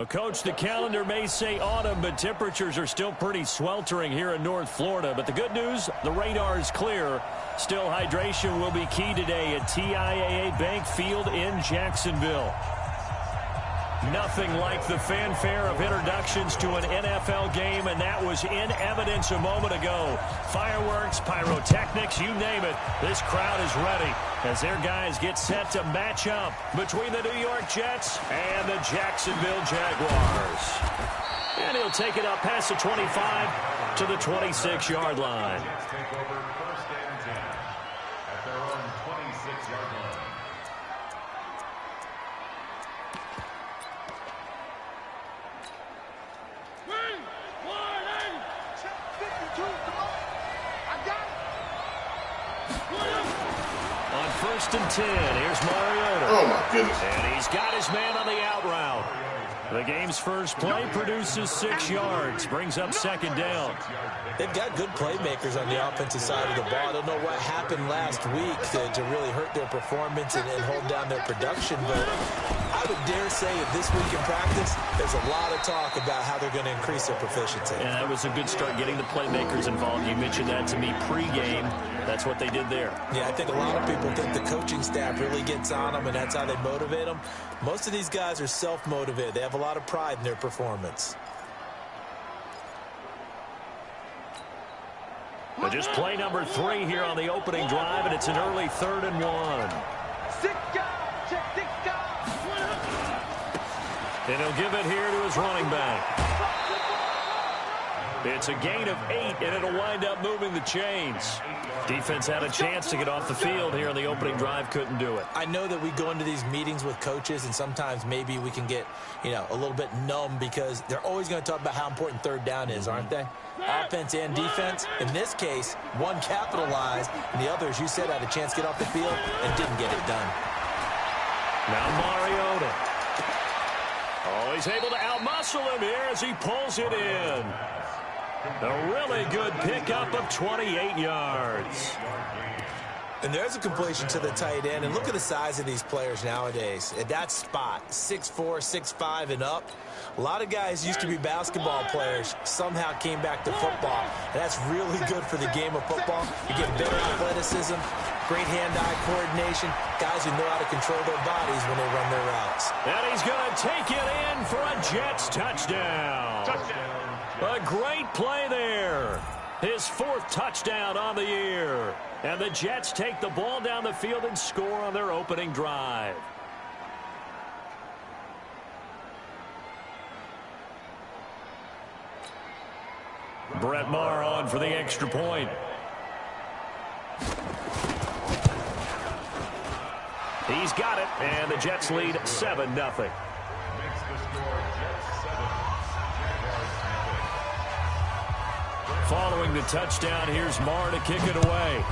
Well, Coach, the calendar may say autumn, but temperatures are still pretty sweltering here in North Florida. But the good news, the radar is clear. Still, hydration will be key today at TIAA Bank Field in Jacksonville. Nothing like the fanfare of introductions to an NFL game, and that was in evidence a moment ago. Fireworks, pyrotechnics, you name it. This crowd is ready as their guys get set to match up between the New York Jets and the Jacksonville Jaguars. And he'll take it up past the 25 to the 26-yard line. First and 10. Here's Mariota. Oh, my goodness. And he's got his man on the out route. The game's first play produces 6 yards. Brings up second down. They've got good playmakers on the offensive side of the ball. I don't know what happened last week to really hurt their performance and hold down their production, but I would dare say that this week in practice, there's a lot of talk about how they're going to increase their proficiency. And that was a good start getting the playmakers involved. You mentioned that to me pregame. That's what they did there. Yeah, I think a lot of people think the coaching staff really gets on them, and that's how they motivate them. Most of these guys are self-motivated. They have a lot of pride in their performance. But just play number 3 here on the opening drive, and it's an early 3rd and 1. And he'll give it here to his running back. It's a gain of 8, and it'll wind up moving the chains. Defense had a chance to get off the field here on the opening drive, couldn't do it. I know that we go into these meetings with coaches, and sometimes maybe we can get, a little bit numb because they're always going to talk about how important third down is, aren't they? Offense and defense. In this case, one capitalized, and the other, as you said, had a chance to get off the field and didn't get it done. Now Mariota. Oh, he's able to outmuscle him here as he pulls it in. A really good pickup of 28 yards. And there's a completion to the tight end. And look at the size of these players nowadays. At that spot, 6'4", 6'5", and up. A lot of guys used to be basketball players, somehow came back to football. And that's really good for the game of football. You get better athleticism, great hand-eye coordination, guys who know how to control their bodies when they run their routes. And he's going to take it in for a Jets touchdown. A great play there. His 4th touchdown on the year. And the Jets take the ball down the field and score on their opening drive. Brett Maher on for the extra point. He's got it, and the Jets lead 7-0. Following the touchdown, here's Maher to kick it away.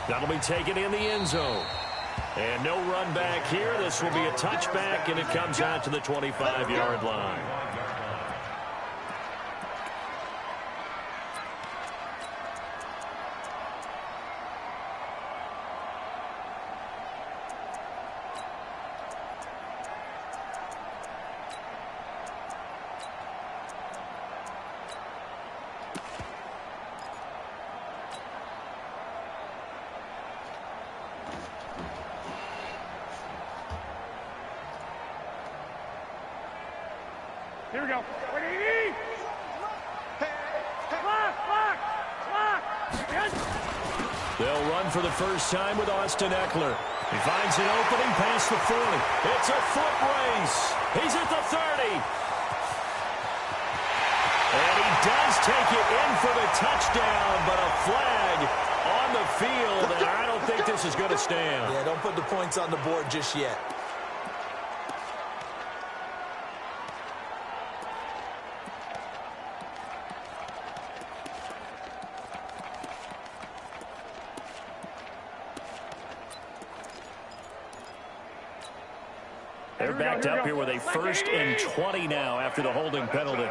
That'll be taken in the end zone. And no run back here. This will be a touchback, and it comes out to the 25-yard line. Here we go. They'll run for the first time with Austin Eckler. He finds an opening past the 40. It's a foot race. He's at the 30. And he does take it in for the touchdown, but a flag on the field, and I don't think this is going to stand. Yeah, don't put the points on the board just yet. They're backed up here with a 1st and 20 now after the holding penalty.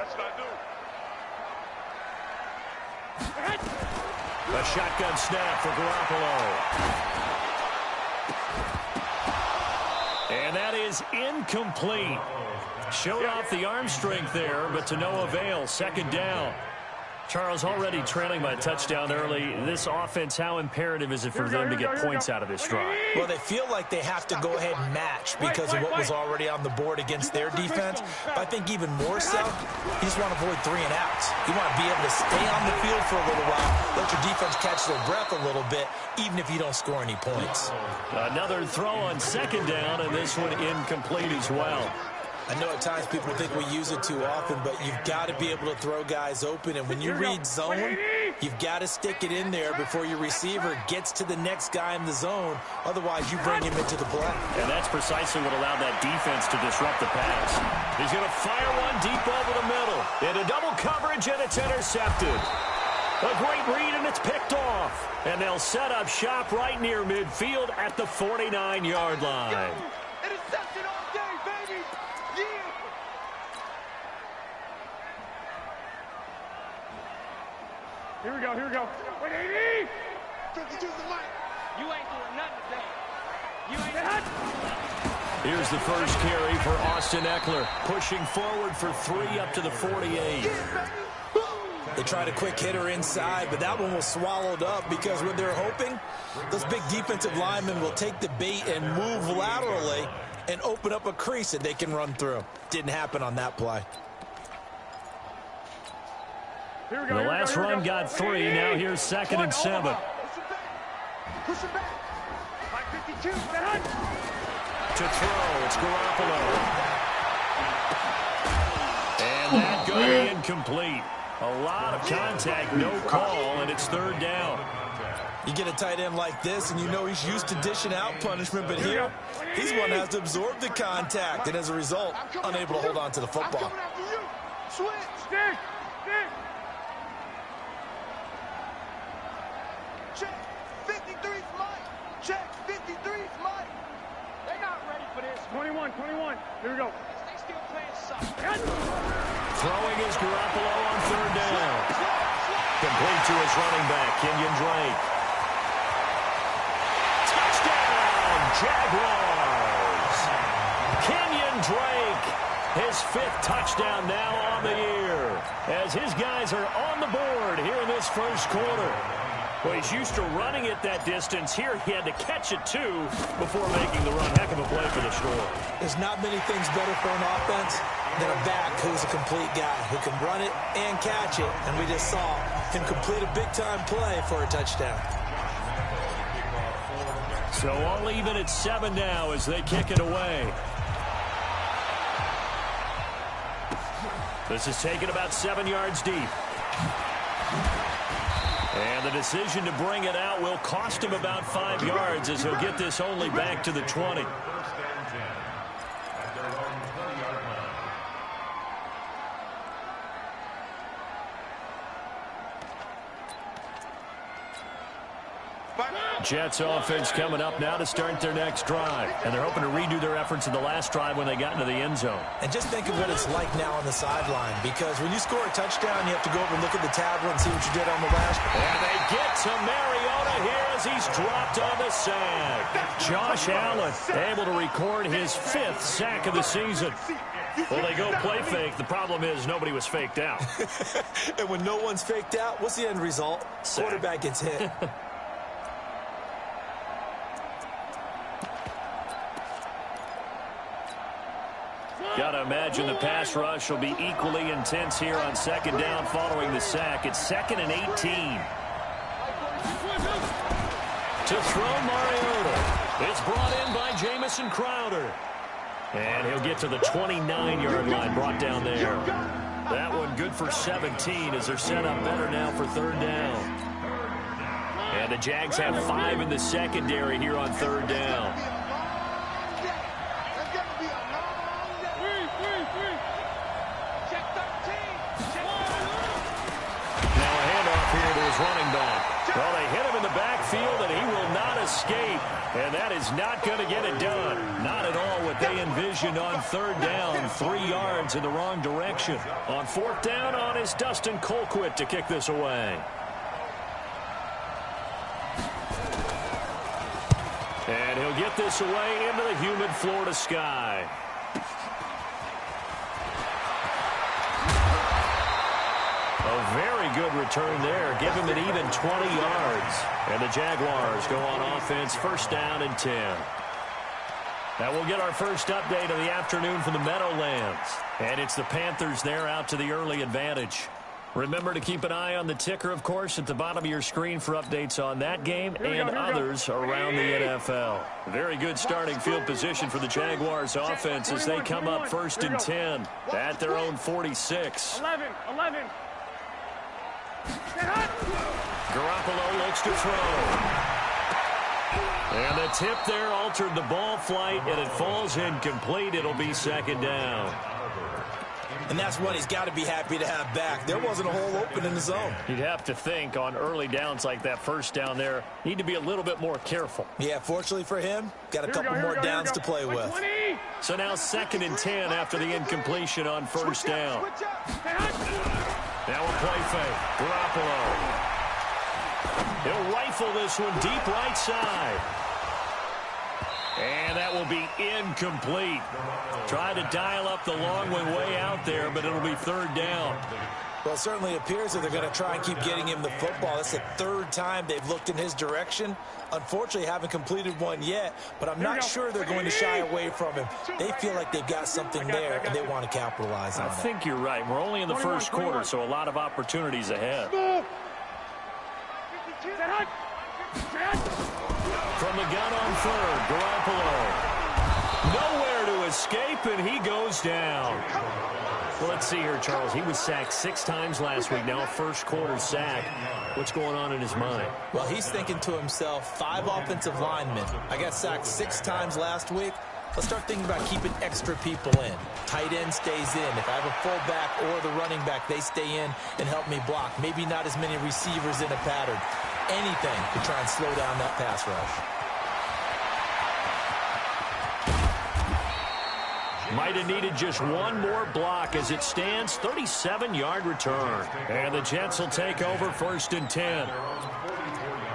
A shotgun snap for Garoppolo. And And that is incomplete. Showed off the arm strength there, but to no avail. Second down. Charles, already trailing by a touchdown early. This offense, how imperative is it for them to get points out of this drive? Well, they feel like they have to go ahead and match because of what was already on the board against their defense. But I think even more so, you just want to avoid 3 and outs. You want to be able to stay on the field for a little while, let your defense catch their breath a little bit, even if you don't score any points. Another throw on second down, and this one incomplete as well. I know at times people think we use it too often, but you've got to be able to throw guys open. And when you read zone, you've got to stick it in there before your receiver gets to the next guy in the zone. Otherwise, you bring him into the play. And that's precisely what allowed that defense to disrupt the pass. He's going to fire one deep over the middle. Into double coverage, and it's intercepted. A great read, and it's picked off. And they'll set up shop right near midfield at the 49-yard line. Interception all day, baby! Yeah! Here we go, here we go. Wait, 80! 52's the line. You ain't doing nothing today. You ain't nothing. Here's the first carry for Austin Ekeler, pushing forward for 3 up to the 48. They tried a quick hitter inside, but that one was swallowed up because what they're hoping, those big defensive linemen will take the bait and move laterally and open up a crease that they can run through. Didn't happen on that play. The last run got 3. Now here's 2nd and 7. Push him back. 552. To throw, it's Garoppolo. And that going to be incomplete. A lot of contact, no call, and it's 3rd down. You get a tight end like this, and you know he's used to dishing out punishment, but here, he's one that has to absorb the contact, and as a result, unable to hold on to the football. Switch. Stick. Stick. Check. 53's Mike. Check. 53's Mike. They're not ready for this. 21. Here we go. They still playing soft. Throwing is Garoppolo on 3rd down. Complete to his running back, Kenyon Drake. Touchdown, Jaguars! Kenyon Drake, his 5th touchdown now on the year, as his guys are on the board here in this first quarter. Well, he's used to running it that distance. Here he had to catch it, too, before making the run. Heck of a play for the score. There's not many things better for an offense than a back who's a complete guy who can run it and catch it. And we just saw him complete a big-time play for a touchdown. So all even at 7 now as they kick it away. This is taken about 7 yards deep. And the decision to bring it out will cost him about 5 yards as he'll get this only back to the 20. Jets offense coming up now to start their next drive. And they're hoping to redo their efforts in the last drive when they got into the end zone. And just think of what it's like now on the sideline, because when you score a touchdown, you have to go over and look at the tablet and see what you did on the last. And they get to Mariota here as he's dropped on the sack. Josh Allen able to record his 5th sack of the season. Well, they go play fake. The problem is nobody was faked out. And when no one's faked out, what's the end result? Sack. Quarterback gets hit. Got to imagine the pass rush will be equally intense here on 2nd down following the sack. It's 2nd and 18. To throw Mariota. It's brought in by Jamison Crowder. And he'll get to the 29-yard line, brought down there. That one good for 17 as they're set up better now for 3rd down. And the Jags have 5 in the secondary here on 3rd down. Running back. Well, they hit him in the backfield, and he will not escape. And that is not going to get it done. Not at all what they envisioned on 3rd down. 3 yards in the wrong direction. On 4th down on is Dustin Colquitt to kick this away. And he'll he'll get this away into the humid Florida sky. A very good return there. Give him an even 20 yards. And the Jaguars go on offense, first down and 10. Now we'll get our first update of the afternoon from the Meadowlands. And it's the Panthers there out to the early advantage. Remember to keep an eye on the ticker, of course, at the bottom of your screen for updates on that game and others around the NFL. Very good starting field position for the Jaguars offense as they come up first and 10 at their own 46. 11. Garoppolo looks to throw. And the tip there altered the ball flight, and it falls incomplete. It'll be second down. And that's what he's got to be happy to have back. There wasn't a hole open in the zone. You'd have to think on early downs like that first down there, need to be a little bit more careful. Yeah, fortunally for him, got a couple more downs to play with. So now second and 10 after the incompletion on first down. Now a play fake. Garoppolo. He'll rifle this one deep right side. And that will be incomplete. Try to dial up the long way out there, but it'll be third down. Well, it certainly appears that they're going to try and keep getting him the football. That's the third time they've looked in his direction. Unfortunately, haven't completed one yet, but I'm not sure they're going to shy away from him. They feel like they've got something there, and they want to capitalize on it. I think you're right. We're only in the first quarter, so a lot of opportunities ahead. From the gun on third, Garoppolo. Nowhere to escape, and he goes down. Well, let's see here, Charles. He was sacked 6 times last week. Now a first quarter sack. What's going on in his mind? Well, he's thinking to himself, 5 offensive linemen. I got sacked 6 times last week. Let's start thinking about keeping extra people in. Tight end stays in. If I have a fullback or the running back, they stay in and help me block. Maybe not as many receivers in a pattern. Anything to try and slow down that pass rush. Might have needed just one more block as it stands. 37-yard return. And the Jets will take over first and 10.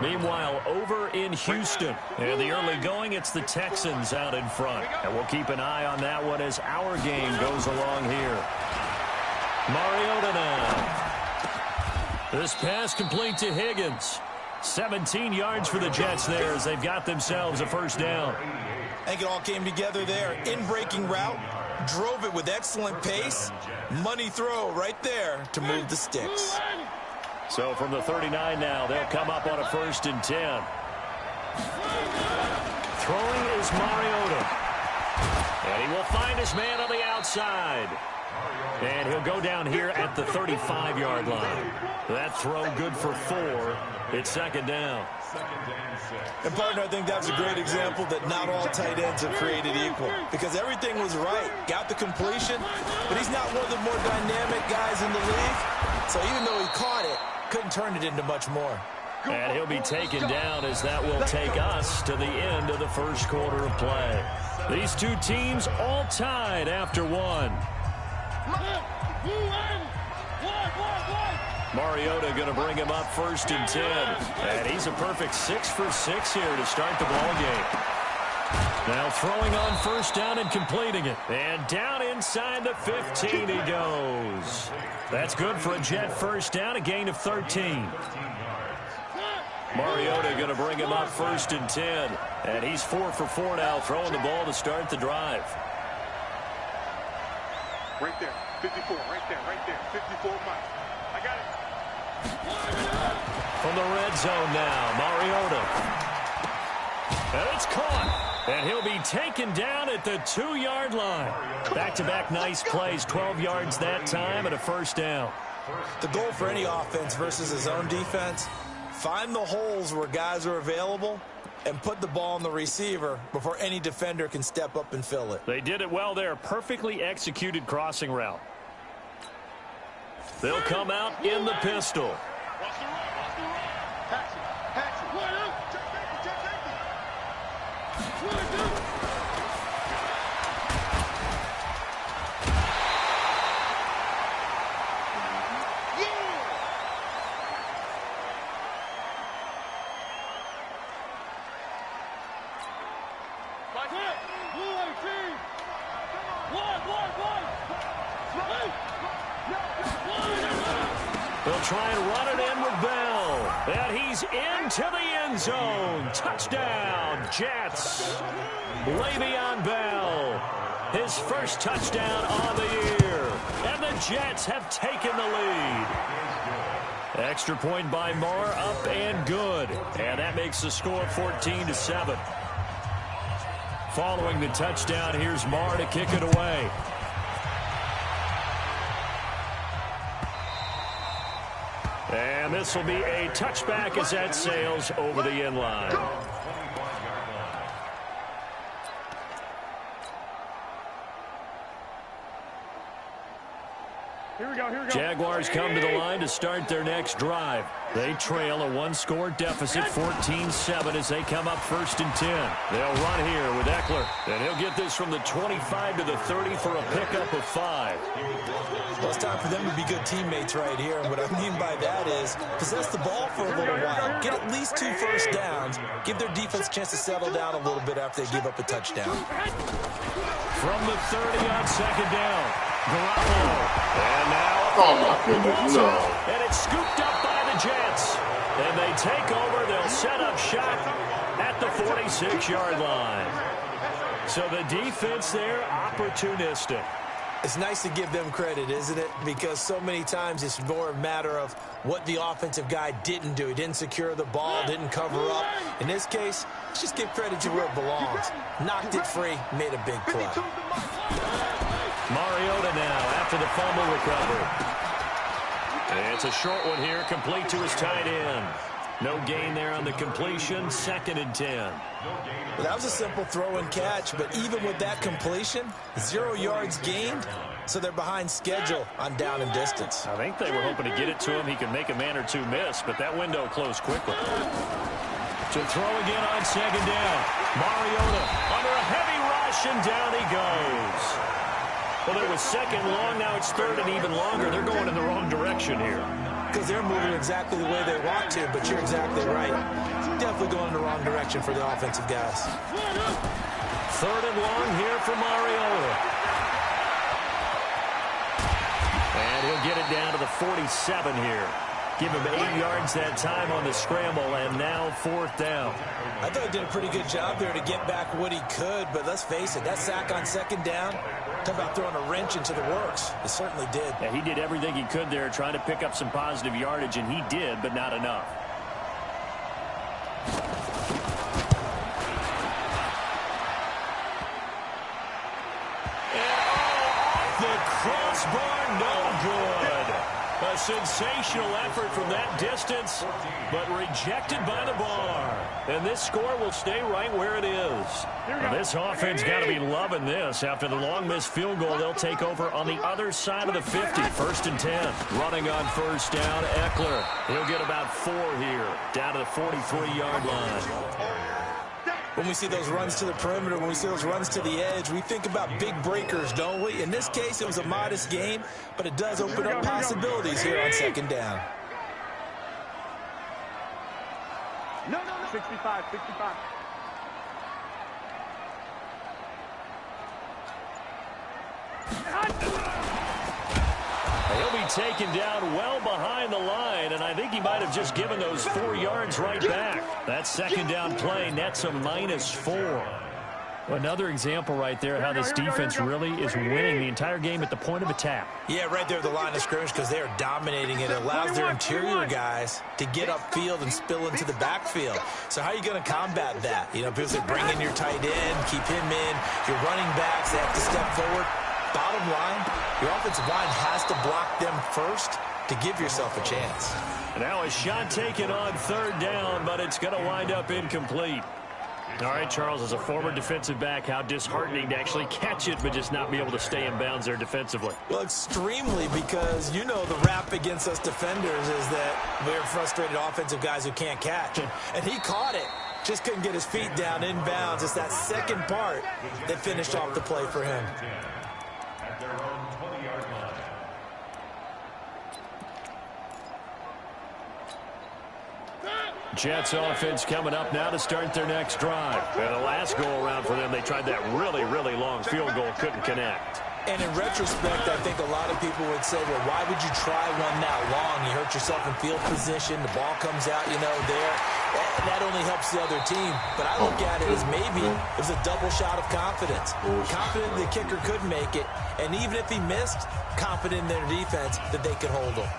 Meanwhile, over in Houston, and the early going, it's the Texans out in front. And we'll keep an eye on that one as our game goes along here. Mariota now. This pass complete to Higgins. 17 yards for the Jets there as they've got themselves a first down. I think it all came together there. In-breaking route, drove it with excellent pace. Money throw right there to move the sticks. So from the 39 now, they'll come up on a first and 10. Throwing is Mariota. And he will find his man on the outside. And he'll go down here at the 35-yard line. That throw good for 4. It's second down. And, partner, I think that's a great example that not all tight ends are created equal. Because everything was right. Got the completion, but he's not one of the more dynamic guys in the league. So even though he caught it, couldn't turn it into much more. And he'll be taken down as that will take us to the end of the first quarter of play. These two teams all tied after one. Mariota going to bring him up first and 10. And he's a perfect 6 for 6 here to start the ball game. Now throwing on first down and completing it. And down inside the 15 he goes. That's good for a Jet first down, a gain of 13. Mariota going to bring him up first and 10. And he's 4 for 4 now, throwing the ball to start the drive. Right there, 54, right there, 54 miles. I got it. From the red zone now, Mariota. And it's caught. And he'll be taken down at the 2-yard line. Back-to-back nice plays, 12 yards that time and a first down. The goal for any offense versus his own defense, find the holes where guys are available and put the ball on the receiver before any defender can step up and fill it. They did it well there. Perfectly executed crossing route. They'll come out in the pistol. They'll try and run it in with Bell. And he's into the end zone. Touchdown, Jets. Le'Veon Bell. His first touchdown on the year. And the Jets have taken the lead. Extra point by Marr, up and good. And that makes the score 14-7. Following the touchdown, here's Marr to kick it away. And this will be a touchback as that sails over the end line. Here we go, here we go. Jaguars come to the line to start their next drive. They trail a one-score deficit, 14-7, as they come up 1st and 10. They'll run here with Eckler, and he'll get this from the 25 to the 30 for a pickup of 5. Well, it's time for them to be good teammates right here, and what I mean by that is possess the ball for a little while, get at least 2 first downs, give their defense a chance to settle down a little bit after they give up a touchdown. From the 30 on 2nd down. Garoppolo. And now, oh my goodness, no. And it's scooped up by the Jets. And they take over. They'll set up shop at the 46-yard line. So the defense there, opportunistic. It's nice to give them credit, isn't it? Because so many times it's more a matter of what the offensive guy didn't do. He didn't secure the ball, didn't cover up. In this case, let's just give credit to where it belongs. Knocked it free, made a big play. Mariota now after the fumble recovery. And it's a short one here, complete to his tight end. No gain there on the completion, 2nd and 10. Well, that was a simple throw and catch, but even with that completion, 0 yards gained, so they're behind schedule on down and distance. I think they were hoping to get it to him. He could make a man or two miss, but that window closed quickly. To throw again on 2nd down. Mariota under a heavy rush, and down he goes. Well, it was 2nd long, now it's 3rd and even longer. They're going in the wrong direction here. Because they're moving exactly the way they want to, but you're exactly right. Definitely going in the wrong direction for the offensive guys. 3rd and long here for Mariota. And he'll get it down to the 47 here. Give him 8 yards that time on the scramble, and now 4th down. I thought he did a pretty good job there to get back what he could, but let's face it, that sack on 2nd down, talk about throwing a wrench into the works. It certainly did. Yeah, he did everything he could there, trying to pick up some positive yardage, and he did, but not enough. And off the crossbar, no good. A sensational effort from that distance, but rejected by the bar. And this score will stay right where it is. Now, this offense got to be loving this. After the long missed field goal, they'll take over on the other side of the 50. 1st and 10. Running on 1st down, Eckler. He'll get about 4 here, down to the 43-yard line. When we see those runs to the perimeter, when we see those runs to the edge, we think about big breakers, don't we? In this case, it was a modest game, but it does open up possibilities here on 2nd down. No. 65. He'll be taken down well behind the line, and I think he might have just given those 4 yards right back. That 2nd down play nets a -4. Another example right there how this defense really is winning the entire game at the point of attack. Yeah, right there at the line of scrimmage because they are dominating it. It allows their interior guys to get upfield and spill into the backfield. So how are you going to combat that? You know, people say bring in your tight end, keep him in. Your running backs, they have to step forward. Bottom line, your offensive line has to block them first to give yourself a chance. And now a shot taken on 3rd down, but it's going to wind up incomplete. All right, Charles, as a former defensive back, how disheartening to actually catch it but just not be able to stay in bounds there defensively. Well, extremely, because you know the rap against us defenders is that we're frustrated offensive guys who can't catch. And he caught it. Just couldn't get his feet down in bounds. It's that second part that finished off the play for him. Jets offense coming up now to start their next drive. And the last go-around for them, they tried that really, really long field goal, couldn't connect. And in retrospect, I think a lot of people would say, well, why would you try one that long? You hurt yourself in field position. The ball comes out, there. That only helps the other team. But I look at it as maybe it was a double shot of confidence. Confident the kicker could make it. And even if he missed, confident in their defense that they could hold him.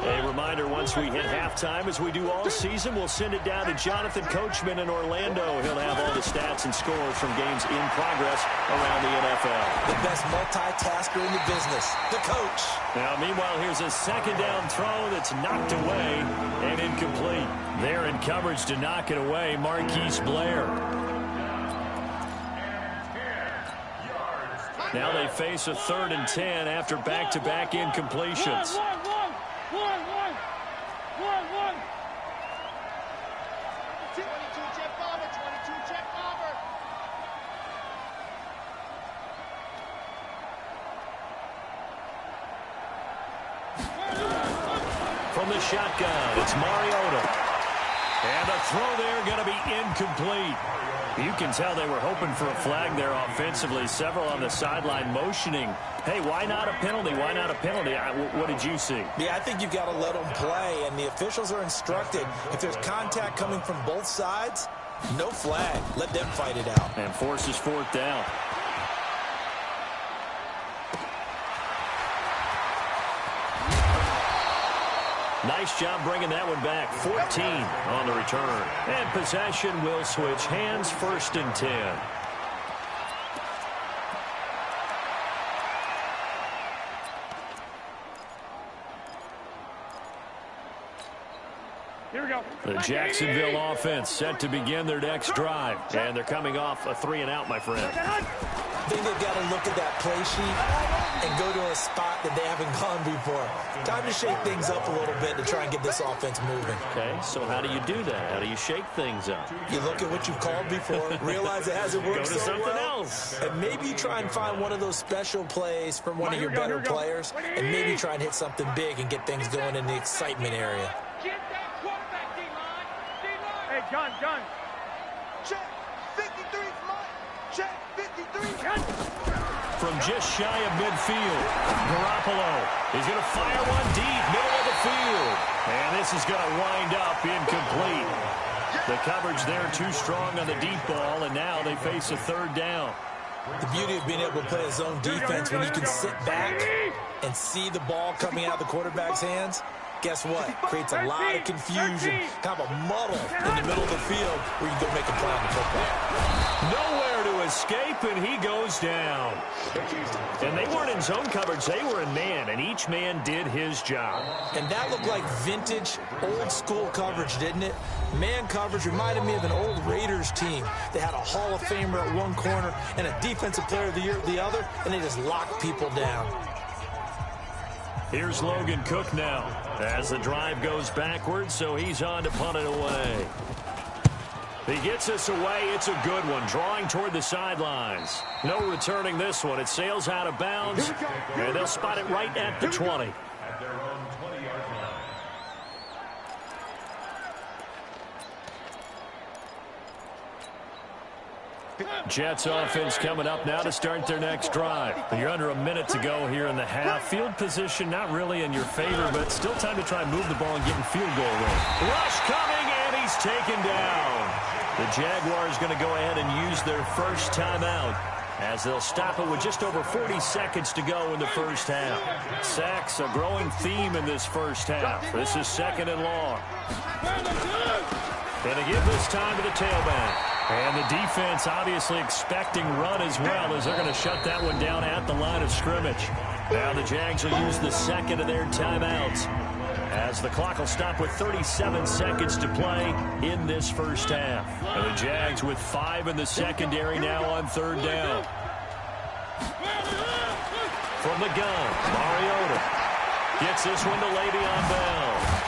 A reminder, once we hit halftime, as we do all season, we'll send it down to Jonathan Coachman in Orlando. He'll have all the stats and scores from games in progress around the NFL. The best multitasker in the business, the coach. Now, meanwhile, here's a second down throw that's knocked away and incomplete. There in coverage to knock it away, Marquise Blair. Now they face a 3rd and 10 after back-to-back incompletions. From the shotgun, it's Mariota. And the throw there going to be incomplete. You can tell they were hoping for a flag there offensively. Several on the sideline motioning. Hey, why not a penalty? Why not a penalty? What did you see? Yeah, I think you've got to let them play, and the officials are instructed. If there's contact coming from both sides, no flag. Let them fight it out. And forces 4th down. Nice job bringing that one back. 14 on the return. And possession will switch hands, 1st and 10. Here we go. The Jacksonville offense set to begin their next drive. And they're coming off a 3-and-out, my friend. I think they've got to look at that play sheet and go to a spot that they haven't gone before. Time to shake things up a little bit to try and get this offense moving. Okay, so how do you do that? How do you shake things up? You look at what you've called before, realize it hasn't worked so so something well, else. and maybe you try and find one of those special plays from one of your better players, and maybe try and hit something big and get things going in the excitement area. Get that quarterback, D-line. D-line. Hey, John. Check. 53's mine. Check. 53. From just shy of midfield, Garoppolo is going to fire one deep, middle of the field. And this is going to wind up incomplete. The coverage there too strong on the deep ball, and now they face a 3rd down. The beauty of being able to play a zone defense when you can sit back and see the ball coming out of the quarterback's hands, guess what? Creates a lot of confusion, kind of a muddle in the middle of the field where you can go make a play on the football. Nowhere to escape, and he goes down. And they weren't in zone coverage. They were in man, and each man did his job. And that looked like vintage, old-school coverage, didn't it? Man coverage reminded me of an old Raiders team. They had a Hall of Famer at one corner and a Defensive Player of the Year at the other, and they just locked people down. Here's Logan Cook now as the drive goes backwards, so he's on to punt it away. He gets us away. It's a good one, drawing toward the sidelines. No returning this one. It sails out of bounds, and they'll spot it right at the 20. Jets offense coming up now to start their next drive. You're under a minute to go here in the half. Field position not really in your favor, but still time to try and move the ball and get in field goal range. Rush coming, and he's taken down. The Jaguars going to go ahead and use their first timeout as they'll stop it with just over 40 seconds to go in the first half. Sacks, a growing theme in this first half. This is 2nd and long. Going to give this time to the tailback. And the defense obviously expecting run as well, as they're going to shut that one down at the line of scrimmage. Now the Jags will use the second of their timeouts, as the clock will stop with 37 seconds to play in this first half. And the Jags with 5 in the secondary now on 3rd down. From the gun, Mariota gets this one to Le'Veon Bell.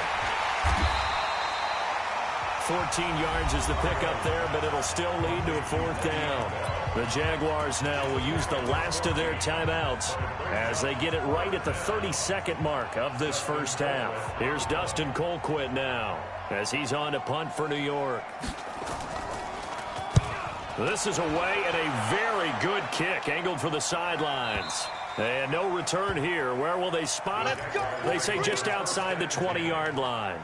14 yards is the pickup there, but it'll still lead to a 4th down. The Jaguars now will use the last of their timeouts as they get it right at the 32nd mark of this first half. Here's Dustin Colquitt now as he's on to punt for New York. This is away and a very good kick angled for the sidelines. And no return here. Where will they spot it? They say just outside the 20-yard line.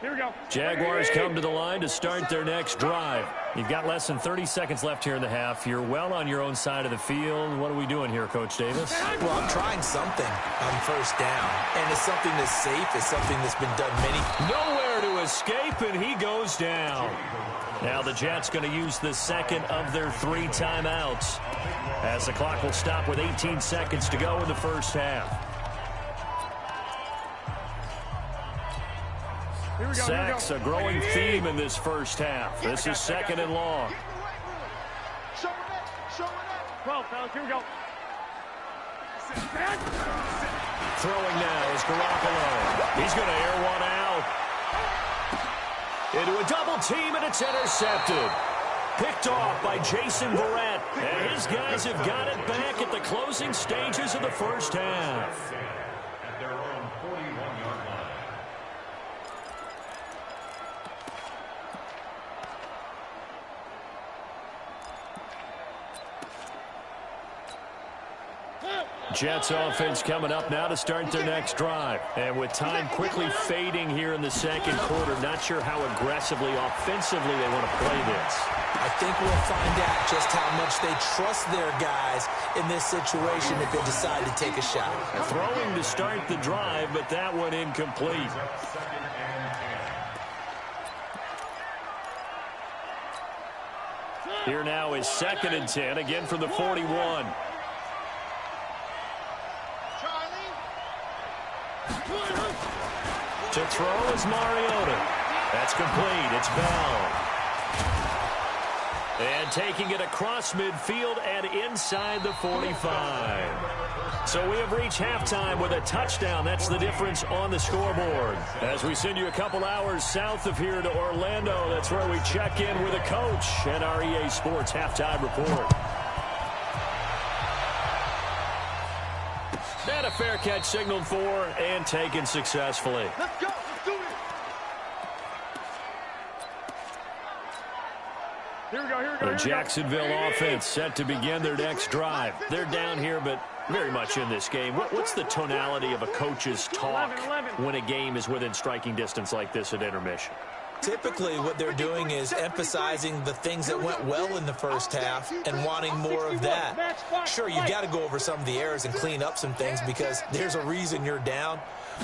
Here we go. Jaguars come to the line to start their next drive. You've got less than 30 seconds left here in the half. You're well on your own side of the field. What are we doing here, Coach Davis? Well, I'm trying something on first down. And it's something that's safe. It's something that's been done many. Nowhere to escape, and he goes down. Now the Jets going to use the second of their 3 timeouts as the clock will stop with 18 seconds to go in the first half. Sacks, a growing theme in this first half. This is 2nd and long. 12, fellas, here we go. Throwing now is Garoppolo. He's going to air one out. Into a double team, and it's intercepted. Picked off by Jason Verrett. And his guys have got it back at the closing stages of the first half. Jets offense coming up now to start their next drive. And with time quickly fading here in the second quarter, not sure how aggressively, offensively they want to play this. I think we'll find out just how much they trust their guys in this situation if they decide to take a shot. Throwing to start the drive, but that one incomplete. Here now is 2nd and 10, again from the 41. To throw is Mariota. That's complete. It's Bell. And taking it across midfield and inside the 45. So we have reached halftime with a touchdown. That's the difference on the scoreboard. As we send you a couple hours south of here to Orlando, that's where we check in with a coach and our EA Sports halftime report. And a fair catch signaled for and taken successfully. Let's go. Let's do it. Here we go. Here we go. The Jacksonville offense set to begin their next drive. They're down here, but very much in this game. What's the tonality of a coach's talk when a game is within striking distance like this at intermission? Typically, what they're doing is emphasizing the things that went well in the first half and wanting more of that. Sure, you've got to go over some of the errors and clean up some things because there's a reason you're down.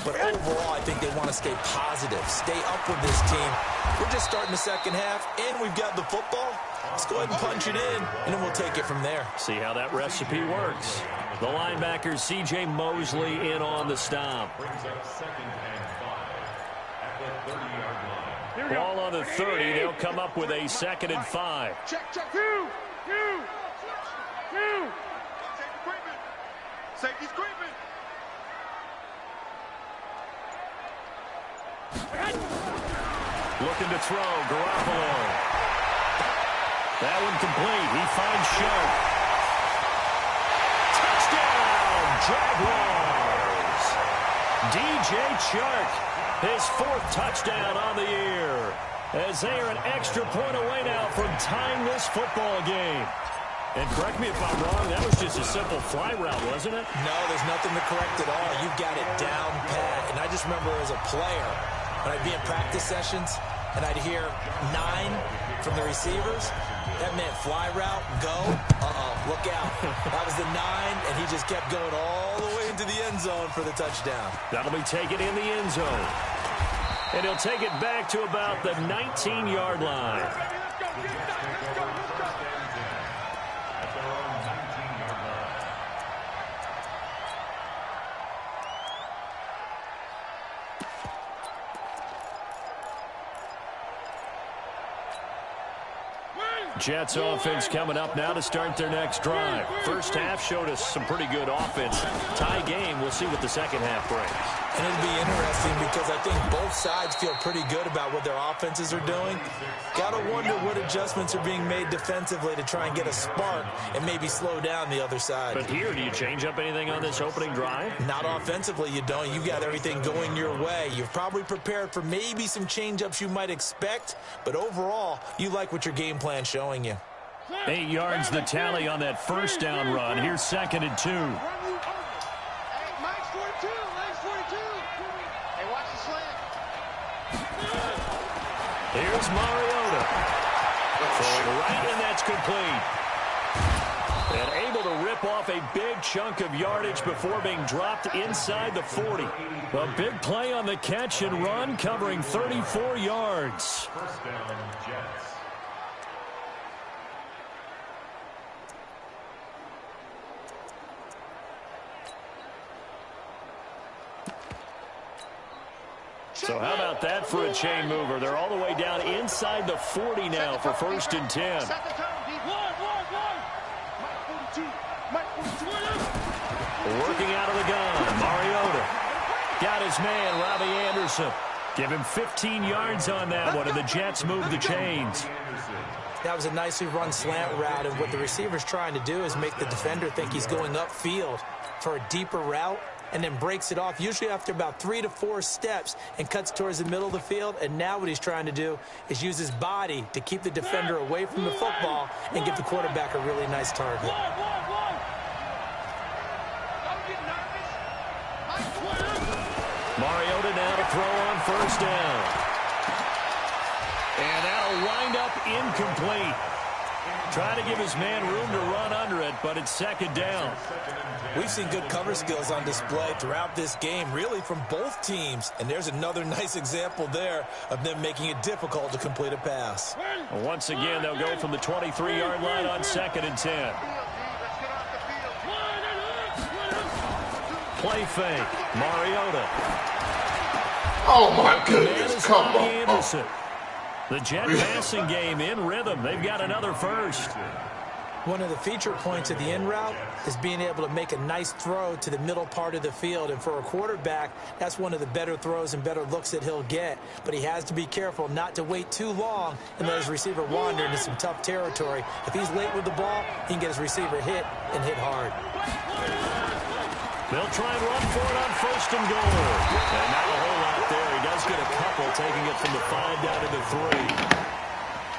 But overall, I think they want to stay positive, stay up with this team. We're just starting the second half, and we've got the football. Let's go ahead and punch it in, and then we'll take it from there. See how that recipe works. The linebacker, C.J. Mosley, in on the stop. Ball on the 30. They'll come up with a 2nd and 5. Check. Two. Safety's creeping. Looking to throw, Garoppolo. That one complete. He finds Sharp. Touchdown, Jaguars. DJ Chark, his 4th touchdown on the year, as they are an extra point away now from tying this football game. And correct me if I'm wrong, that was just a simple fly route, wasn't it? No, there's nothing to correct at all. You've got it down pat. And I just remember as a player, when I'd be in practice sessions, and I'd hear 9 from the receivers, that meant fly route, go, look out. That was the 9, and he just kept going all the way into the end zone for the touchdown. That'll be taken in the end zone. And he'll take it back to about the 19-yard line. Jets offense coming up now to start their next drive. First half showed us some pretty good offense. Tie game. We'll see what the second half brings. And it'll be interesting because I think both sides feel pretty good about what their offenses are doing. Got to wonder what adjustments are being made defensively to try and get a spark and maybe slow down the other side. But here, do you change up anything on this opening drive? Not offensively, you don't. You've got everything going your way. You've probably prepared for maybe some change-ups you might expect, but overall, you like what your game plan's showing you. 8 yards the tally on that first down run. Here's 2nd and 2. Here's Mariota. Throwing right, and that's complete. And able to rip off a big chunk of yardage before being dropped inside the 40. A big play on the catch and run, covering 34 yards. First down, Jets. So how about that for a chain mover? They're all the way down inside the 40 now for 1st and 10. Working out of the gun, Mariota. Got his man, Robbie Anderson. Give him 15 yards on that one, and the Jets move the chains. That was a nicely run slant route, and what the receiver's trying to do is make the defender think he's going upfield for a deeper route, and then breaks it off, usually after about 3 to 4 steps, and cuts towards the middle of the field. And now what he's trying to do is use his body to keep the defender away from the football and give the quarterback a really nice target. Mariota now to throw on 1st down. And that'll wind up incomplete. Try to give his man room to run under it, but it's 2nd down. We've seen good cover skills on display throughout this game, really from both teams. And there's another nice example there of them making it difficult to complete a pass. Once again, they'll go from the 23-yard line on 2nd and 10. Play fake. Mariota. Oh, my goodness. Come on. Anderson. The Jet passing game in rhythm. They've got another first. One of the feature points of the in route is being able to make a nice throw to the middle part of the field. And for a quarterback, that's one of the better throws and better looks that he'll get. But he has to be careful not to wait too long and let his receiver wander into some tough territory. If he's late with the ball, he can get his receiver hit and hit hard. They'll try and run for it on 1st and goal. And not a whole lot there. He does get a couple, taking it from the 5 down to the 3.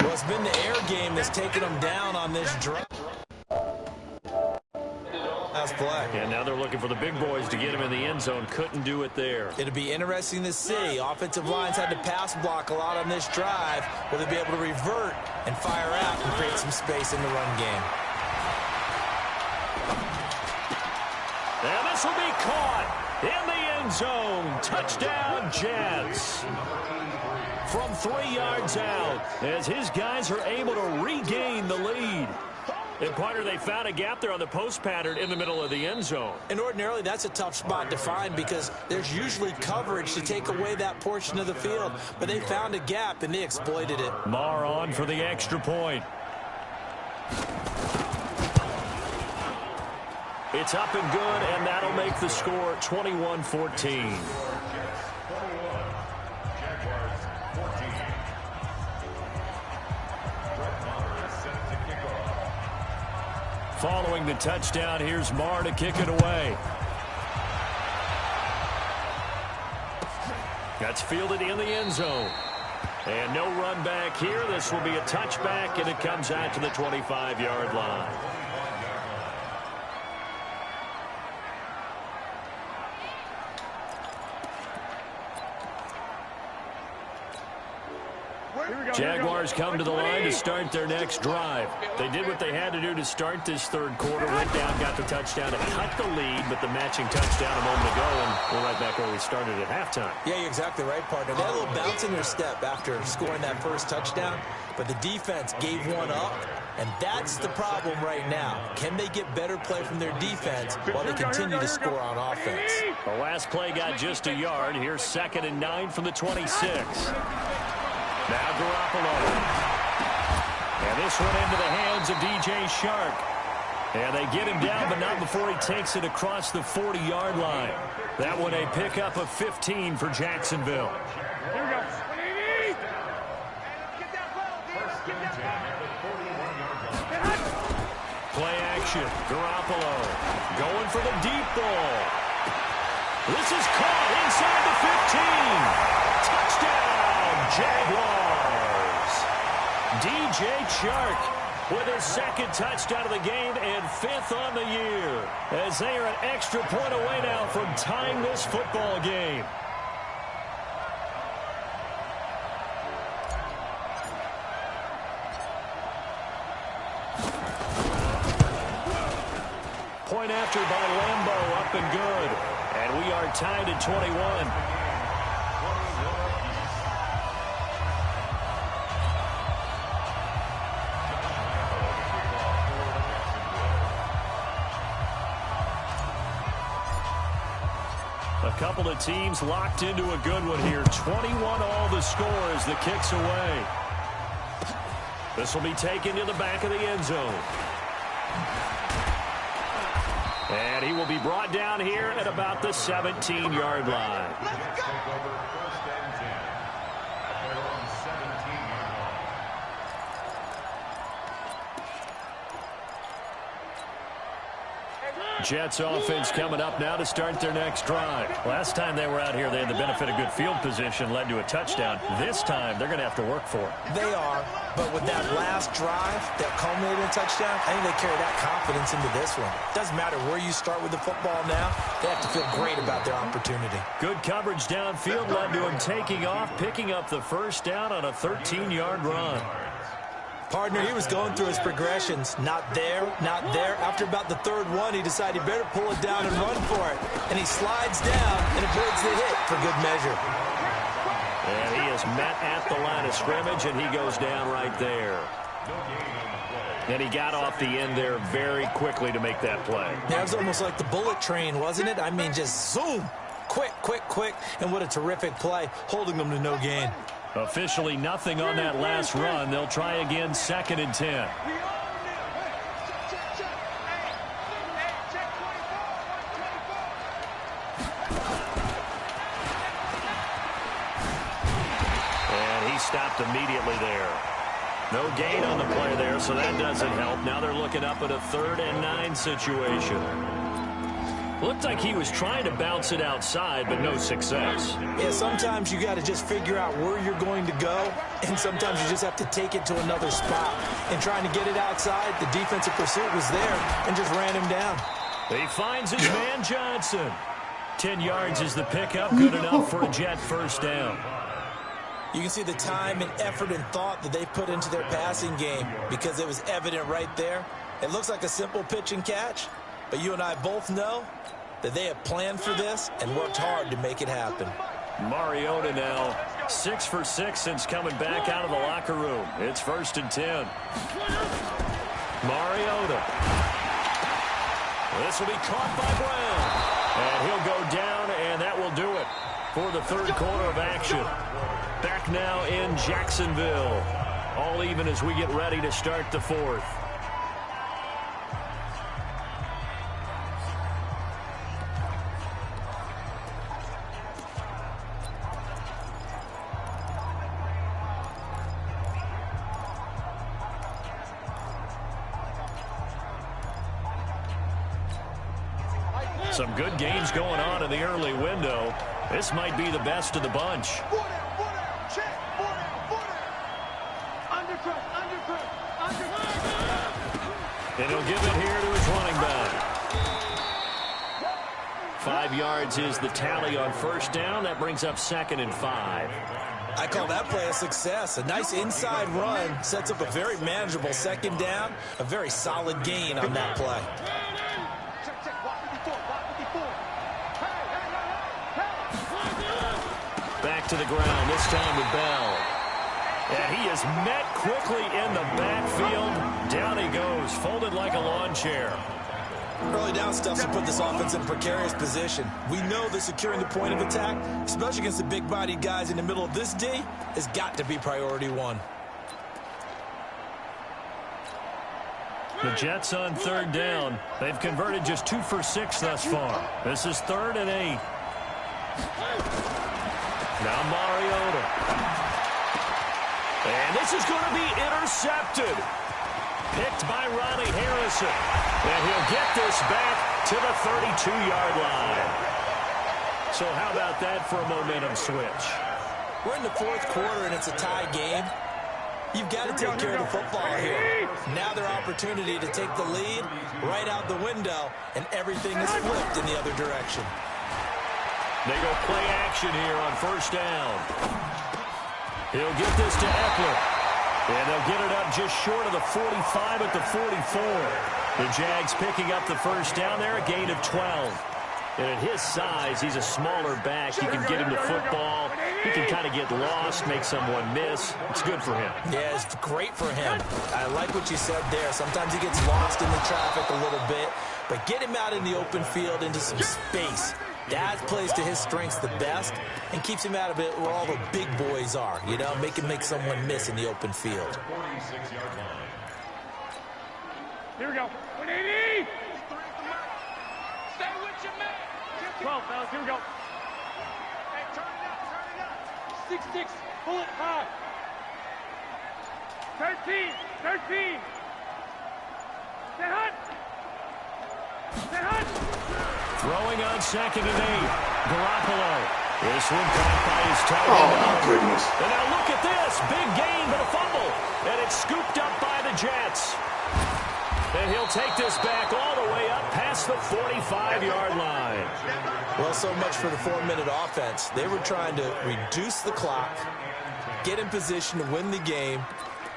Well, it's been the air game that's taken them down on this drive. That's play. And now they're looking for the big boys to get him in the end zone. Couldn't do it there. It'll be interesting to see. Offensive lines had to pass block a lot on this drive. Will they be able to revert and fire out and create some space in the run game? And this will be caught in the end zone. Touchdown, Jets. From 3 yards out, as his guys are able to regain the lead. And, partner, they found a gap there on the post pattern in the middle of the end zone. And ordinarily, that's a tough spot to find because there's usually coverage to take away that portion of the field. But they found a gap, and they exploited it. Marr on for the extra point. It's up and good, and that'll make the score 21-14. Following the touchdown, here's Marr to kick it away. That's fielded in the end zone. And no run back here. This will be a touchback, and it comes out to the 25-yard line. Jaguars come to the line to start their next drive. They did what they had to do to start this third quarter. Went down, got the touchdown to cut the lead, but the matching touchdown a moment ago, and we're right back where we started at halftime. Yeah, you're exactly right, partner. They had a little bounce in their step after scoring that first touchdown, but the defense gave one up, and that's the problem right now. Can they get better play from their defense while they continue to score on offense? The last play got just a yard. Here's 2nd and 9 from the 26. Now Garoppolo. And this one into the hands of DJ Chark. And they get him down, but not before he takes it across the 40-yard line. That one a pickup of 15 for Jacksonville. Here we go. Play action. Garoppolo going for the deep ball. This is caught inside the 15. Touchdown, Jaguars. DJ Chark with his second touchdown of the game and 5th on the year, as they are an extra point away now from tying this football game. Point after by Lambo, up and good. And we are tied at 21. A couple of teams locked into a good one here. 21 all the score as the kick's away. This will be taken to the back of the end zone. And he will be brought down here at about the 17-yard line. Jets offense coming up now to start their next drive. Last time they were out here, they had the benefit of good field position, led to a touchdown. This time, they're going to have to work for it. They are, but with that last drive that culminated in a touchdown, I think they carry that confidence into this one. Doesn't matter where you start with the football now, they have to feel great about their opportunity. Good coverage downfield led to him taking off, picking up the first down on a 13-yard run. Partner, he was going through his progressions. Not there, not there. After about the third one, he decided he better pull it down and run for it. And he slides down and avoids the hit for good measure. And he is met at the line of scrimmage, and he goes down right there. And he got off the end there very quickly to make that play. That was almost like the bullet train, wasn't it? I mean, just zoom. Quick, quick, quick. And what a terrific play, holding them to no gain. Officially nothing on that last run. They'll try again, 2nd and 10. And he stopped immediately there. No gain on the play there, so that doesn't help. Now they're looking up at a 3rd and 9 situation. Looked like he was trying to bounce it outside, but no success. Yeah, sometimes you got to just figure out where you're going to go, and sometimes you just have to take it to another spot. And trying to get it outside, the defensive pursuit was there and just ran him down. He finds his man Johnson. 10 yards is the pickup, good enough for a Jet first down. You can see the time and effort and thought that they put into their passing game because it was evident right there. It looks like a simple pitch and catch, but you and I both know that they have planned for this and worked hard to make it happen. Mariota now 6 for 6 since coming back out of the locker room. It's 1st and 10. Mariota. This will be caught by Brown. And he'll go down, and that will do it for the 3rd quarter of action. Back now in Jacksonville. All even as we get ready to start the 4th. Some good games going on in the early window. This might be the best of the bunch. And he'll give it here to his running back. 5 yards is the tally on first down. That brings up 2nd and 5. I call that play a success. A nice inside run sets up a very manageable 2nd down. A very solid gain on that play. Back to the ground, this time with Bell. And he is met quickly in the backfield. Down he goes, folded like a lawn chair. Early down stuff to put this offense in a precarious position. We know that securing the point of attack, especially against the big-bodied guys in the middle of this D, has got to be priority 1. The Jets on third down. They've converted just 2 for 6 thus far. This is 3rd and 8. Now Mariota. And this is going to be intercepted. Picked by Ronnie Harrison. And he'll get this back to the 32-yard line. So how about that for a momentum switch? We're in the 4th quarter, and it's a tie game. You've got to take care of the football here. Now their opportunity to take the lead right out the window, and everything is flipped in the other direction. They go play action here on 1st down. He'll get this to Eckler. And they'll get it up just short of the 45 at the 44. The Jags picking up the 1st down there, a gain of 12. And at his size, he's a smaller back. You can get him to football. He can kind of get lost, make someone miss. It's good for him. Yeah, it's great for him. I like what you said there. Sometimes he gets lost in the traffic a little bit. But get him out in the open field into some space. That plays to his strengths the best and keeps him out of it where all the big boys are. You know, make him make someone miss in the open field. Here we go. 180! Stay with your man. 12, fellas. Here we go. Hey, turn it up, turn it up. 6-6. Pull it high. 13. Stay hot. Stay hot. Throwing on 2nd and 8. Garoppolo. This one caught by his toe. Oh, my goodness. And now look at this. Big gain, but a fumble. And it's scooped up by the Jets. And he'll take this back all the way up past the 45-yard line. Well, so much for the 4-minute offense. They were trying to reduce the clock, get in position to win the game,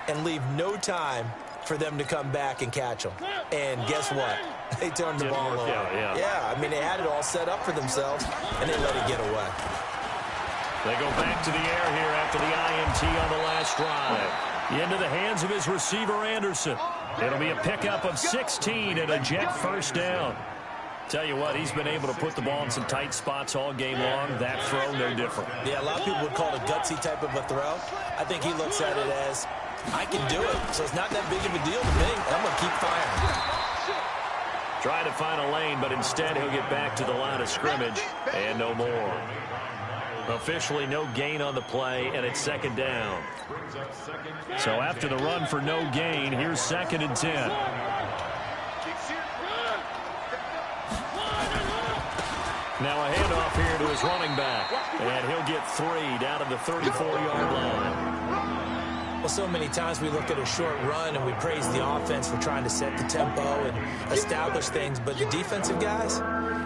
and leave no time for them to come back and catch them. And guess what? They turned the ball over. Yeah, I mean, they had it all set up for themselves, and they let it get away. They go back to the air here after the INT on the last drive. Into the hands of his receiver, Anderson. It'll be a pickup of 16 and a Jet 1st down. Tell you what, he's been able to put the ball in some tight spots all game long. That throw, no different. Yeah, a lot of people would call it a gutsy type of a throw. I think he looks at it as, I can do it, so it's not that big of a deal to me. I'm going to keep firing. Trying to find a lane, but instead he'll get back to the line of scrimmage and no more. Officially no gain on the play, and it's 2nd down. So after the run for no gain, here's 2nd and 10. Now a handoff here to his running back, and he'll get 3 down to the 34-yard line. Well, so many times we look at a short run and we praise the offense for trying to set the tempo and establish things, but the defensive guys,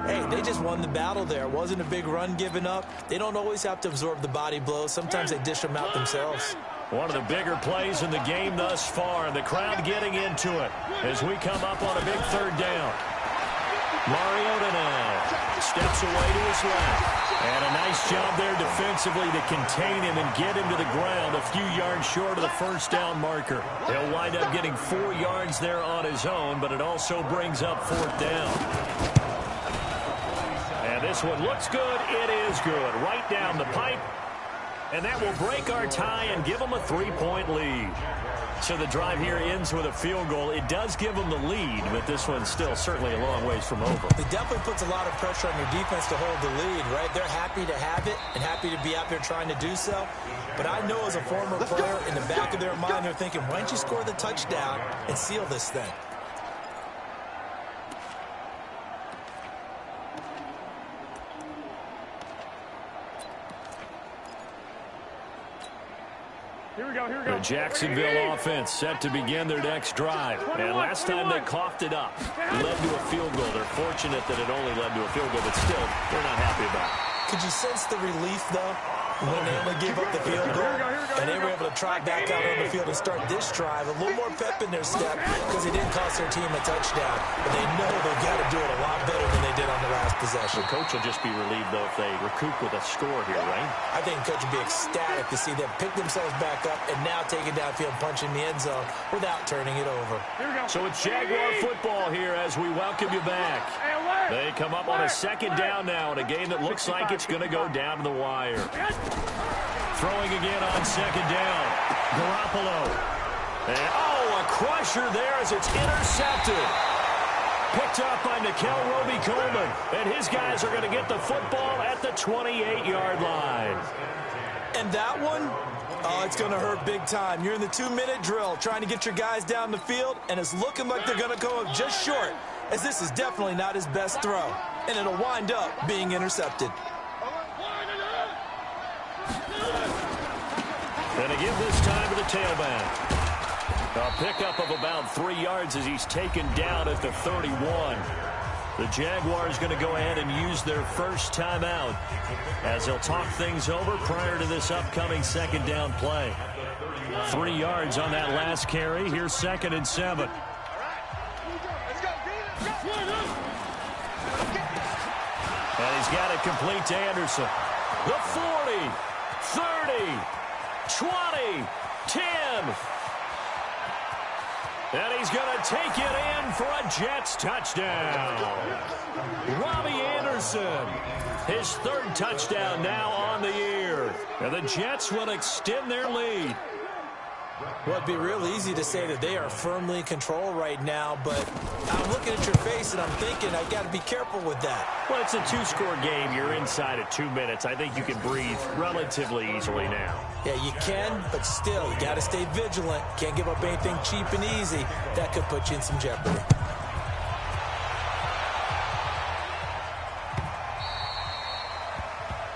hey, they just won the battle there. It wasn't a big run given up. They don't always have to absorb the body blows. Sometimes they dish them out themselves. One of the bigger plays in the game thus far, and the crowd getting into it as we come up on a big 3rd down. Mariota now steps away to his left. And a nice job there defensively to contain him and get him to the ground a few yards short of the 1st down marker. He'll wind up getting 4 yards there on his own, but it also brings up 4th down. And this one looks good. It is good. Right down the pipe. And that will break our tie and give them a 3-point lead. So the drive here ends with a field goal. It does give them the lead, but this one's still certainly a long ways from over. It definitely puts a lot of pressure on your defense to hold the lead, right? They're happy to have it and happy to be out there trying to do so. But I know as a former player, in the back of their mind, they're thinking, why don't you score the touchdown and seal this thing? The Jacksonville offense set to begin their next drive. And last time they coughed it up, led to a field goal. They're fortunate that it only led to a field goal, but still, they're not happy about it. Could you sense the relief, though, when they only gave up the field goal and they were able to trot back out on the field and start this drive? A little more pep in their step because it didn't cost their team a touchdown. But they know they've got to do it a lot better than they did on the last possession. The coach will just be relieved, though, if they recoup with a score here, right? I think the coach would be ecstatic to see them pick themselves back up and now take it downfield, punch in the end zone without turning it over. So it's Jaguar football here as we welcome you back. They come up on a 2nd down now in a game that looks like it's going to go down to the wire. Throwing again on 2nd down. Garoppolo. And, a crusher there as it's intercepted. Picked up by Nikel Roby-Coleman. And his guys are going to get the football at the 28-yard line. And that one, oh, it's going to hurt big time. You're in the 2-minute drill trying to get your guys down the field, and it's looking like they're going to go up just short, as this is definitely not his best throw. And it'll wind up being intercepted. And again this time to the tailback. A pickup of about 3 yards as he's taken down at the 31. The Jaguars going to go ahead and use their first timeout as they'll talk things over prior to this upcoming second down play. 3 yards on that last carry. Here's 2nd and 7. And he's got it complete to Anderson. The 40, 30, 20, 10. And he's going to take it in for a Jets touchdown. Robbie Anderson, his 3rd touchdown now on the year. And the Jets will extend their lead. Well, it'd be real easy to say that they are firmly in control right now, but I'm looking at your face and I'm thinking I got to be careful with that. Well, it's a 2-score game. You're inside of 2 minutes. I think you can breathe relatively easily now. Yeah, you can, but still, you got to stay vigilant. Can't give up anything cheap and easy. That could put you in some jeopardy.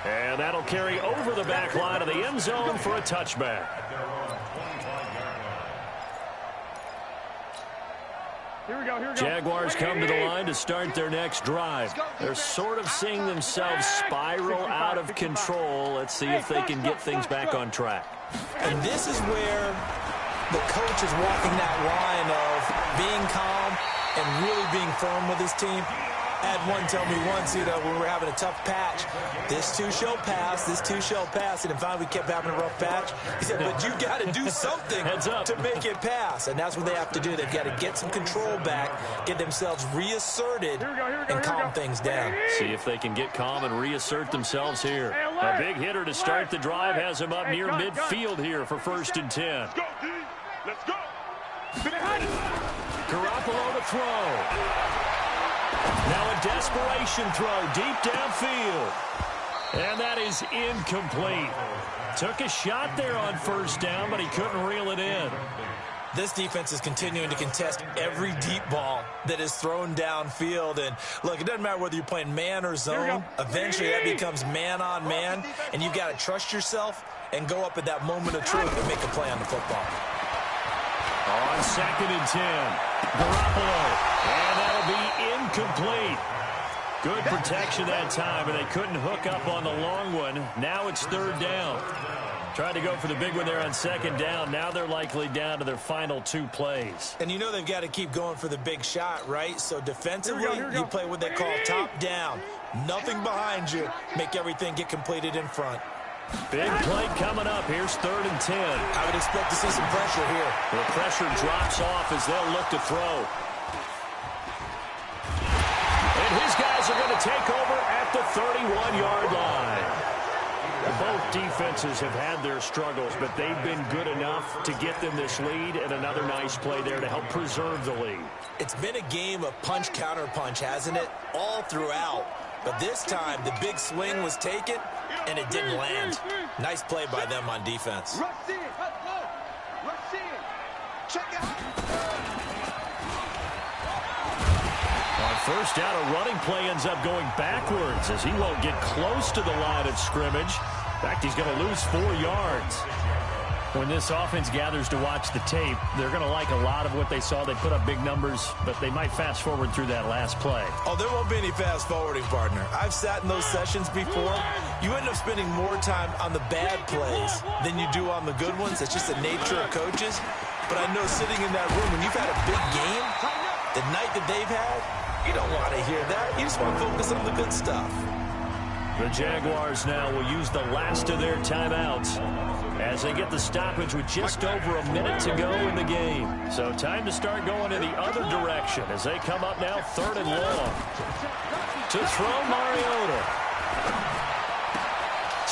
And that'll carry over the back line of the end zone for a touchback. Here we go. Jaguars come to the line to start their next drive. They're sort of seeing themselves spiral out of control. Let's see if they can get things back on track. And this is where the coach is walking that line of being calm and really being firm with his team. I had one tell me once, when we were having a tough patch, this too shall pass, this too shall pass. And finally we kept having a rough patch. He said, but you got to do something to make it pass. And that's what they have to do. They've got to get some control back, get themselves reasserted, and calm things down. See if they can get calm and reassert themselves here. A big hitter to start the drive has him up near midfield here for 1st and 10. Let's go, D. Let's go. Garoppolo to throw. Now a desperation throw deep downfield. And that is incomplete. Took a shot there on 1st down, but he couldn't reel it in. This defense is continuing to contest every deep ball that is thrown downfield. And, look, it doesn't matter whether you're playing man or zone. Eventually that becomes man-on-man, and you've got to trust yourself and go up at that moment of truth and make a play on the football. On 2nd and 10, Garoppolo, and that'll be incomplete. Good protection that time, and they couldn't hook up on the long one. Now it's 3rd down. Tried to go for the big one there on 2nd down. Now they're likely down to their final 2 plays. And you know they've got to keep going for the big shot, right? So defensively, you play what they call top down. Nothing behind you. Make everything get completed in front. Big play coming up. Here's 3rd and 10. I would expect to see some pressure here. The pressure drops off as they'll look to throw. And his guys are going to take over at the 31-yard line. Both defenses have had their struggles, but they've been good enough to get them this lead, and another nice play there to help preserve the lead. It's been a game of punch-counter-punch, hasn't it? All throughout. But this time, the big swing was taken, and it didn't land. Nice play by them on defense. On 1st down, a running play ends up going backwards as he won't get close to the line of scrimmage. In fact, he's going to lose 4 yards. When this offense gathers to watch the tape, they're going to like a lot of what they saw. They put up big numbers, but they might fast forward through that last play. Oh, there won't be any fast forwarding, partner. I've sat in those sessions before. You end up spending more time on the bad plays than you do on the good ones. It's just the nature of coaches. But I know sitting in that room, when you've had a big game, the night that they've had, you don't want to hear that. You just want to focus on the good stuff. The Jaguars now will use the last of their timeouts as they get the stoppage with just over a minute to go in the game. So time to start going in the other direction as they come up now 3rd and long. To throw, Mariota.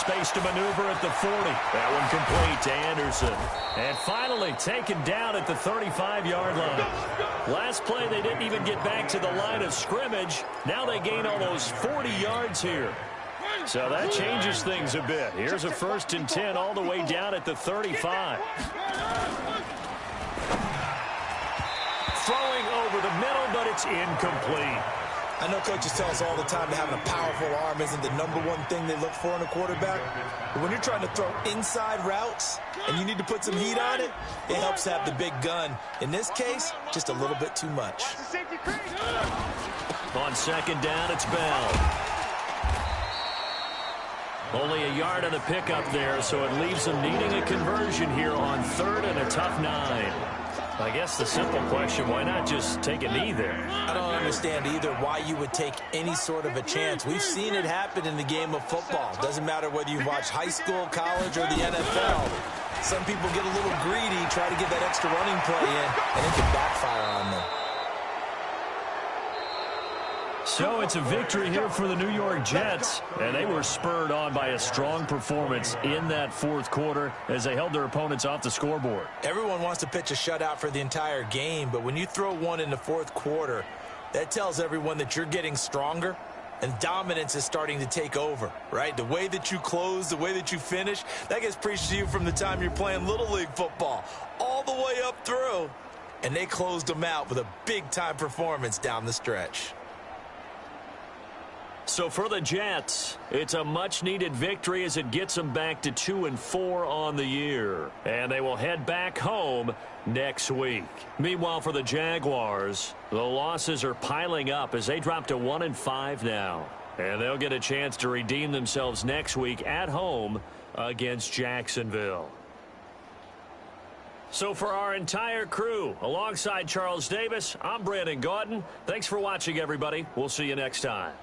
space to maneuver at the 40. That one complete to Anderson. And finally taken down at the 35-yard line. Last play, they didn't even get back to the line of scrimmage. Now they gain almost 40 yards here. So that changes things a bit. Here's a 1st and 10 all the way down at the 35. Throwing over the middle, but it's incomplete. I know coaches tell us all the time that having a powerful arm isn't the #1 thing they look for in a quarterback. But when you're trying to throw inside routes and you need to put some heat on it, it helps to have the big gun. In this case, just a little bit too much. On 2nd down, it's Bell. Only a yard on the pickup there, so it leaves them needing a conversion here on 3rd and a tough 9. I guess the simple question, why not just take a knee there? I don't understand either why you would take any sort of a chance. We've seen it happen in the game of football. Doesn't matter whether you watch high school, college, or the NFL. Some people get a little greedy, try to get that extra running play in, and it can backfire on them. So it's a victory here for the New York Jets, and they were spurred on by a strong performance in that 4th quarter as they held their opponents off the scoreboard. Everyone wants to pitch a shutout for the entire game, but when you throw one in the 4th quarter, that tells everyone that you're getting stronger and dominance is starting to take over, right? The way that you close, the way that you finish, that gets preached to you from the time you're playing Little League football all the way up through, and they closed them out with a big-time performance down the stretch. So for the Jets, it's a much-needed victory as it gets them back to 2-4 on the year. And they will head back home next week. Meanwhile, for the Jaguars, the losses are piling up as they drop to 1-5 now. And they'll get a chance to redeem themselves next week at home against Jacksonville. So for our entire crew, alongside Charles Davis, I'm Brandon Gaudin. Thanks for watching, everybody. We'll see you next time.